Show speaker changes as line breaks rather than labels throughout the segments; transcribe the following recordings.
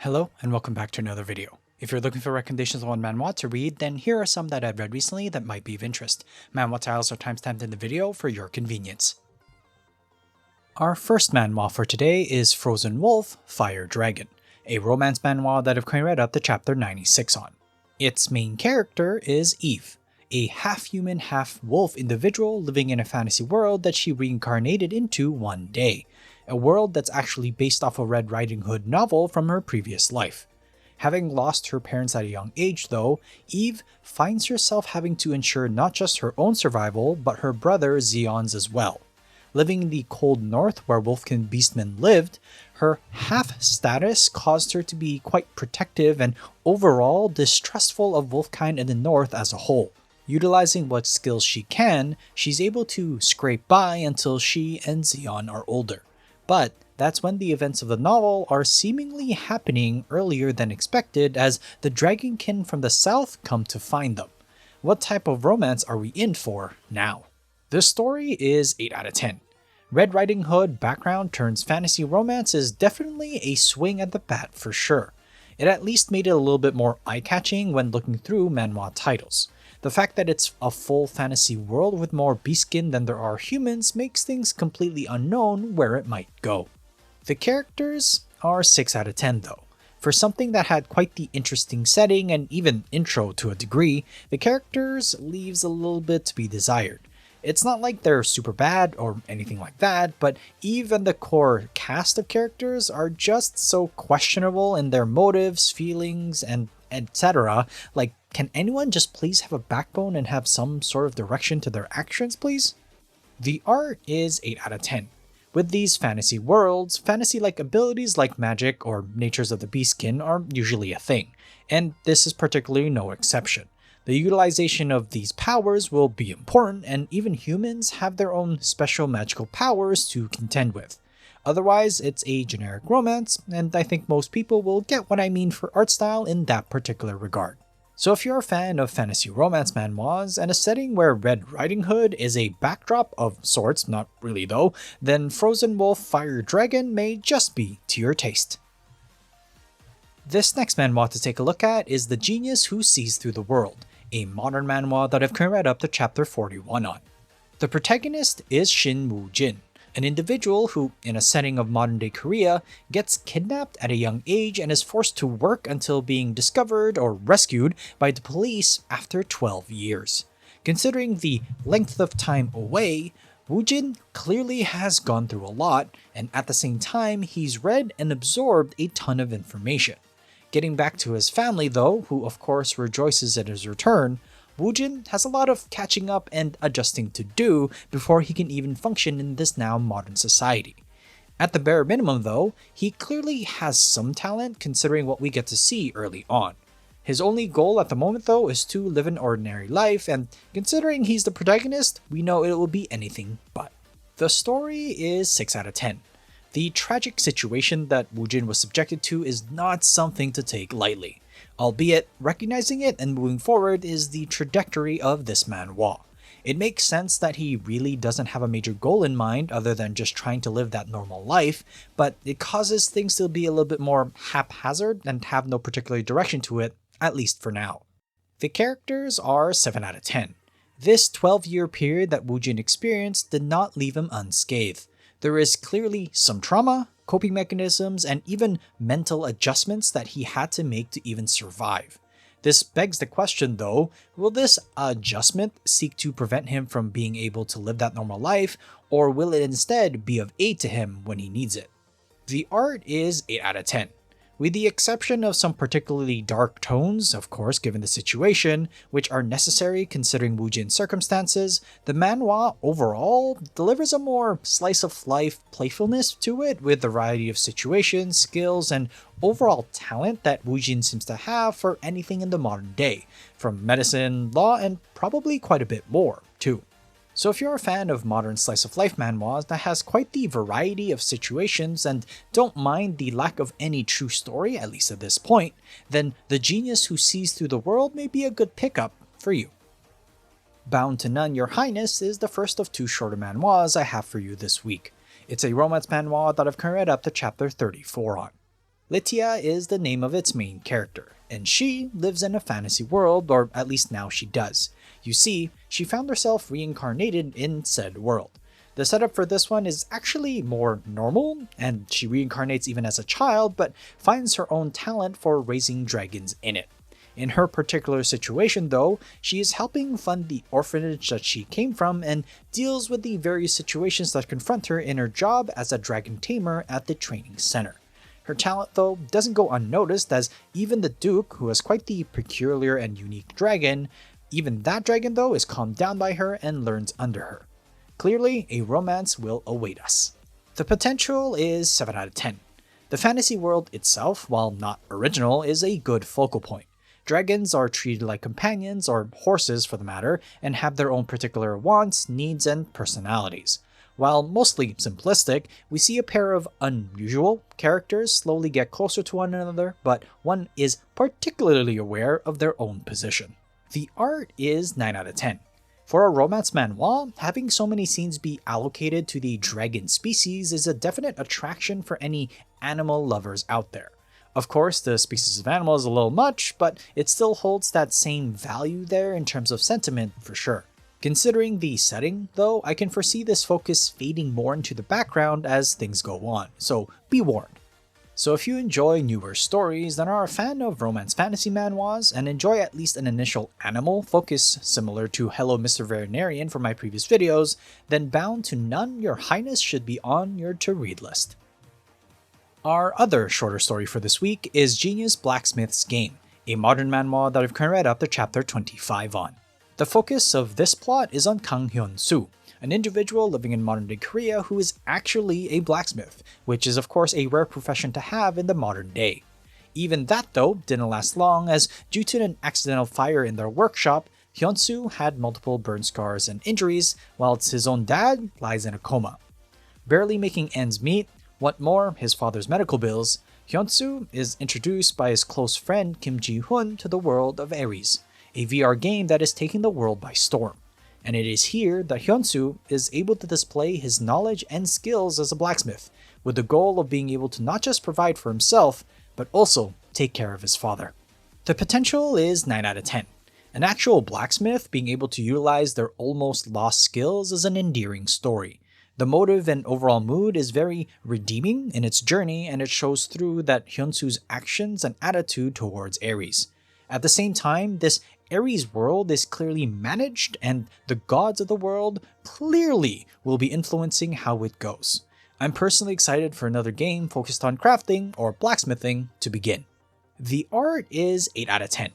Hello and welcome back to another video. If you're looking for recommendations on manhwa to read, then here are some that I've read recently that might be of interest. Manhwa titles are timestamped in the video for your convenience. Our first manhwa for today is Frozen Wolf, Fire Dragon, a romance manhwa that I've currently read up to chapter 96 on. Its main character is Eve, a half-human, half-wolf individual living in a fantasy world that she reincarnated into one day. A world that's actually based off a Red Riding Hood novel from her previous life. Having lost her parents at a young age though, Eve finds herself having to ensure not just her own survival, but her brother Zeon's as well. Living in the cold north where Wolfkin beastmen lived, her half-status caused her to be quite protective and overall distrustful of Wolfkind in the north as a whole. Utilizing what skills she can, she's able to scrape by until she and Zeon are older. But that's when the events of the novel are seemingly happening earlier than expected as the dragonkin from the south come to find them. What type of romance are we in for now? This story is 8 out of 10. Red Riding Hood background turns fantasy romance is definitely a swing at the bat for sure. It at least made it a little bit more eye-catching when looking through manhwa titles. The fact that it's a full fantasy world with more beastskin than there are humans makes things completely unknown where it might go. The characters are 6 out of 10 though. For something that had quite the interesting setting and even intro to a degree, the characters leaves a little bit to be desired. It's not like they're super bad or anything like that, but Eve and the core cast of characters are just so questionable in their motives, feelings, and etc. Like, can anyone just please have a backbone and have some sort of direction to their actions, please? The art is 8 out of 10. With these fantasy worlds, fantasy-like abilities like magic or natures of the beastkin are usually a thing, and this is particularly no exception. The utilization of these powers will be important, and even humans have their own special magical powers to contend with. Otherwise, it's a generic romance, and I think most people will get what I mean for art style in that particular regard. So if you're a fan of fantasy romance manhwas and a setting where Red Riding Hood is a backdrop of sorts, not really though, then Frozen Wolf Fire Dragon may just be to your taste. This next manhwa to take a look at is The Genius Who Sees Through the World, a modern manhwa that I've currently read up to chapter 41 on. The protagonist is Shin Woo-jin, an individual who, in a setting of modern-day Korea, gets kidnapped at a young age and is forced to work until being discovered or rescued by the police after 12 years. Considering the length of time away, Woo-jin clearly has gone through a lot, and at the same time, he's read and absorbed a ton of information. Getting back to his family though, who of course rejoices at his return, Woo-jin has a lot of catching up and adjusting to do before he can even function in this now modern society. At the bare minimum though, he clearly has some talent considering what we get to see early on. His only goal at the moment though is to live an ordinary life, and considering he's the protagonist, we know it will be anything but. The story is 6 out of 10. The tragic situation that Woo-jin was subjected to is not something to take lightly. Albeit, recognizing it and moving forward is the trajectory of this manhwa. It makes sense that he really doesn't have a major goal in mind other than just trying to live that normal life, but it causes things to be a little bit more haphazard and have no particular direction to it, at least for now. The characters are 7 out of 10. This 12-year period that Woo-jin experienced did not leave him unscathed. There is clearly some trauma, coping mechanisms, and even mental adjustments that he had to make to even survive. This begs the question though, will this adjustment seek to prevent him from being able to live that normal life, or will it instead be of aid to him when he needs it? The art is 8 out of 10. With the exception of some particularly dark tones, of course given the situation, which are necessary considering Woo-jin's circumstances, the manhwa overall delivers a more slice-of-life playfulness to it with a variety of situations, skills, and overall talent that Woo-jin seems to have for anything in the modern day, from medicine, law, and probably quite a bit more, too. So if you're a fan of modern slice-of-life manhwas that has quite the variety of situations and don't mind the lack of any true story, at least at this point, then The Genius Who Sees Through the World may be a good pickup for you. Bound to None, Your Highness is the first of 2 shorter manhwas I have for you this week. It's a romance manhwa that I've currently read up to chapter 34 on. Lytia is the name of its main character, and she lives in a fantasy world, or at least now she does. You see, she found herself reincarnated in said world. The setup for this one is actually more normal, and she reincarnates even as a child, but finds her own talent for raising dragons in it. In her particular situation though, she is helping fund the orphanage that she came from and deals with the various situations that confront her in her job as a dragon tamer at the training center. Her talent though doesn't go unnoticed, as even the Duke, who has quite the peculiar and unique dragon, even that dragon though is calmed down by her and learns under her. Clearly, a romance will await us. The potential is 7 out of 10. The fantasy world itself, while not original, is a good focal point. Dragons are treated like companions, or horses for the matter, and have their own particular wants, needs, and personalities. While mostly simplistic, we see a pair of unusual characters slowly get closer to one another, but one is particularly aware of their own position. The art is 9 out of 10. For a romance manhwa, having so many scenes be allocated to the dragon species is a definite attraction for any animal lovers out there. Of course, the species of animal is a little much, but it still holds that same value there in terms of sentiment for sure. Considering the setting, though, I can foresee this focus fading more into the background as things go on, so be warned. So if you enjoy newer stories and are a fan of romance fantasy manhwas and enjoy at least an initial animal focus similar to Hello Mr. Veterinarian from my previous videos, then bound to none, your Highness should be on your to-read list. Our other shorter story for this week is Genius Blacksmith's Game, a modern manhwa that I've currently read up to chapter 25 on. The focus of this plot is on Kang Hyun-soo, an individual living in modern-day Korea who is actually a blacksmith, which is of course a rare profession to have in the modern day. Even that though didn't last long, as due to an accidental fire in their workshop, Hyun-soo had multiple burn scars and injuries, whilst his own dad lies in a coma. Barely making ends meet, what more, his father's medical bills, Hyun-soo is introduced by his close friend Kim Ji-hoon to the world of Ares, a VR game that is taking the world by storm. And it is here that Hyun-soo is able to display his knowledge and skills as a blacksmith, with the goal of being able to not just provide for himself, but also take care of his father. The potential is 9 out of 10. An actual blacksmith being able to utilize their almost lost skills is an endearing story. The motive and overall mood is very redeeming in its journey, and it shows through that Hyun-soo's actions and attitude towards Ares. At the same time, this Ares world is clearly managed, and the gods of the world clearly will be influencing how it goes. I'm personally excited for another game focused on crafting or blacksmithing to begin. The art is 8 out of 10.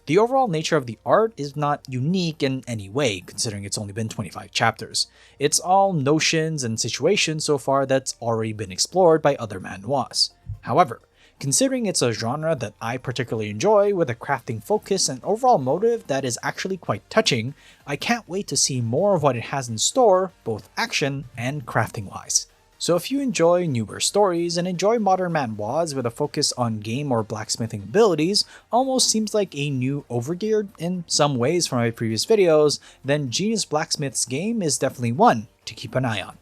The overall nature of the art is not unique in any way, considering it's only been 25 chapters. It's all notions and situations so far that's already been explored by other manhwas. However, considering it's a genre that I particularly enjoy with a crafting focus and overall motive that is actually quite touching, I can't wait to see more of what it has in store, both action and crafting wise. So if you enjoy newer stories and enjoy modern manhwas with a focus on game or blacksmithing abilities, almost seems like a new overgeared in some ways from my previous videos, then Genius Blacksmith's Game is definitely one to keep an eye on.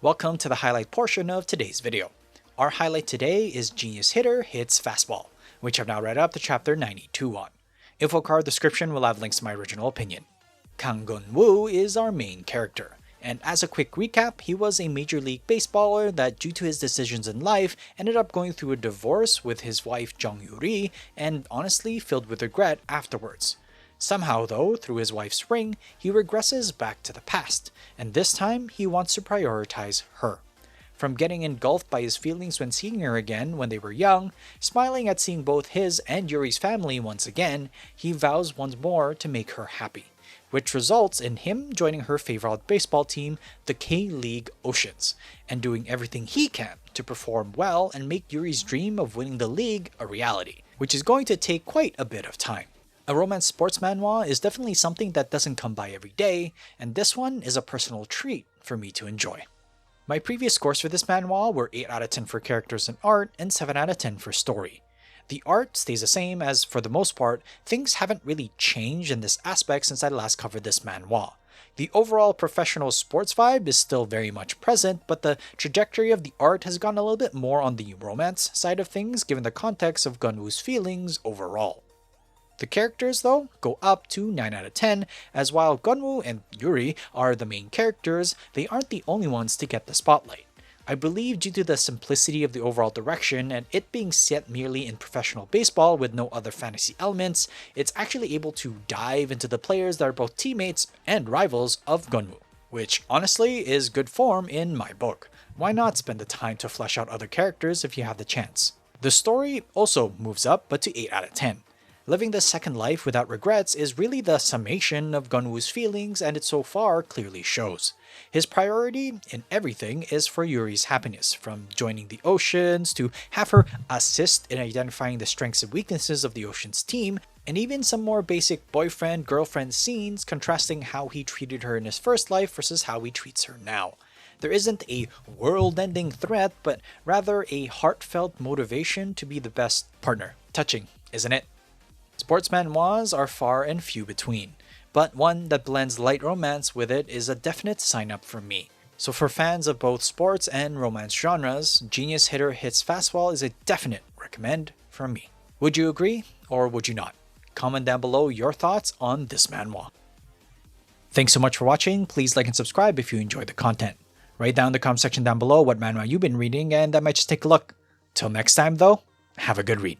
Welcome to the highlight portion of today's video. Our highlight today is Genius Hitter Hits Fastball, which I've now read up to chapter 92 on. Info card description will have links to my original opinion. Kang Gun-woo is our main character. And as a quick recap, he was a Major League Baseballer that, due to his decisions in life, ended up going through a divorce with his wife Jung Yuri, and honestly filled with regret afterwards. Somehow though, through his wife's ring, he regresses back to the past, and this time he wants to prioritize her. From getting engulfed by his feelings when seeing her again when they were young, smiling at seeing both his and Yuri's family once again, he vows once more to make her happy, which results in him joining her favorite baseball team, the K-League Oceans, and doing everything he can to perform well and make Yuri's dream of winning the league a reality, which is going to take quite a bit of time. A romance sports manhwa is definitely something that doesn't come by every day, and this one is a personal treat for me to enjoy. My previous scores for this manhwa were 8 out of 10 for characters and art, and 7 out of 10 for story. The art stays the same, as for the most part, things haven't really changed in this aspect since I last covered this manhwa. The overall professional sports vibe is still very much present, but the trajectory of the art has gone a little bit more on the romance side of things given the context of Gunwoo's feelings overall. The characters, though, go up to 9 out of 10, as while Gunwoo and Yuri are the main characters, they aren't the only ones to get the spotlight. I believe due to the simplicity of the overall direction and it being set merely in professional baseball with no other fantasy elements, it's actually able to dive into the players that are both teammates and rivals of Gunwoo, which honestly is good form in my book. Why not spend the time to flesh out other characters if you have the chance? The story also moves up, but to 8 out of 10. Living the second life without regrets is really the summation of Gunwoo's feelings, and it so far clearly shows. His priority in everything is for Yuri's happiness, from joining the Oceans to have her assist in identifying the strengths and weaknesses of the Oceans team, and even some more basic boyfriend-girlfriend scenes contrasting how he treated her in his first life versus how he treats her now. There isn't a world-ending threat, but rather a heartfelt motivation to be the best partner. Touching, isn't it? Sports manhwas are far and few between, but one that blends light romance with it is a definite sign-up for me. So for fans of both sports and romance genres, Genius Hitter Hits Fastball is a definite recommend from me. Would you agree, or would you not? Comment down below your thoughts on this manhwa. Thanks so much for watching. Please like and subscribe if you enjoyed the content. Write down in the comment section down below what manhwa you've been reading, and I might just take a look. Till next time though, have a good read.